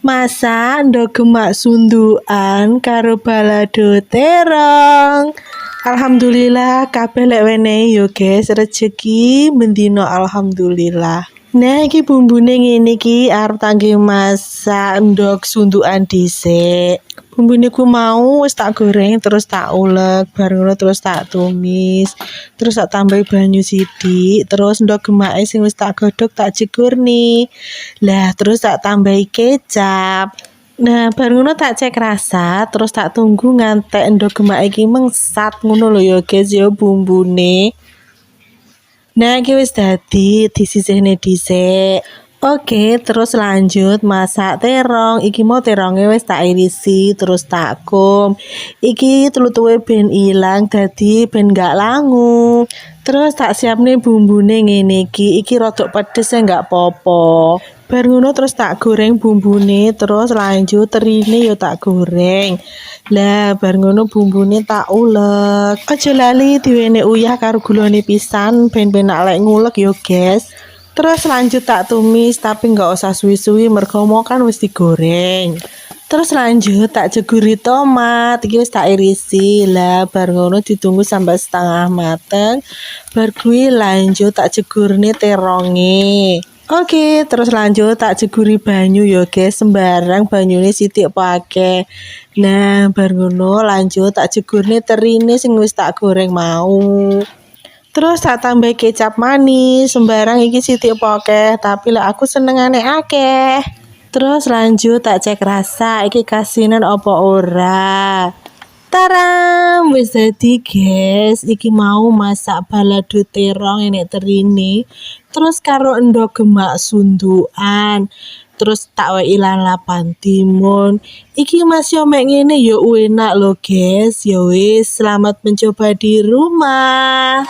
Masak ndok gemak sundukan karo balado terong. Alhamdulillah kabeh lek wenehi yo guys, rezeki bendino alhamdulillah. Nah iki bumbune ngene iki arep tangge masak ndok sundukan dhisik. Bumbune ku mau wis tak goreng terus tak ulek, bar ngono terus tak tumis. Terus tak tambahi banyu sithik, terus ndok gemake sing wis tak godhog tak jegur nih. Lah terus tak tambahi kecap. Nah, bar ngono tak cek rasa, terus tak tunggu ngantek ndok gemak iki mengsat ngono lho ya guys ya bumbune. Nah, iki wis dadi disisihne dhisik. Oke, terus lanjut masak terong. Iki mau terongnya wis tak irisi, terus tak kum. Iki tlutuhe ben ilang, dadi ben gak langu. Terus tak siapne bumbune ngene iki rodok pedes ya gak popo. Bar ngono terus tak goreng bumbune, terus lanjut terine yo tak goreng. Lah bar ngono bumbune tak ulek. Aja lali diwene uyah karo gulane pisan ben penak lek ngulek yo guys. Terus lanjut tak tumis tapi nggak usah suwi-suwi mergo mau kan wis digoreng. Terus lanjut tak jeguri tomat, iki wis tak irisi. Lah bar ngono ditunggu sampai setengah mateng. Bar kuwi lanjut tak jegurne teronge. Oke, terus lanjut tak jeguri banyu ya guys, sembarang banyune sithik apa akeh. Nah, bar ngono lanjut tak jegurne terine sing wis tak goreng mau. Terus tak tambah kecap manis, sembarang iki sithik apa akeh, tapi lek aku senengane akeh. Terus lanjut tak cek rasa, iki kasinan apa ora. Taram, wis dadi guys, iki mau masak balado terong enek terine, terus karo endok gemak sundukan. Terus tak wei lalapan timun. Iki masih mek ngene yo enak lho guys. Ya wis, selamat mencoba di rumah.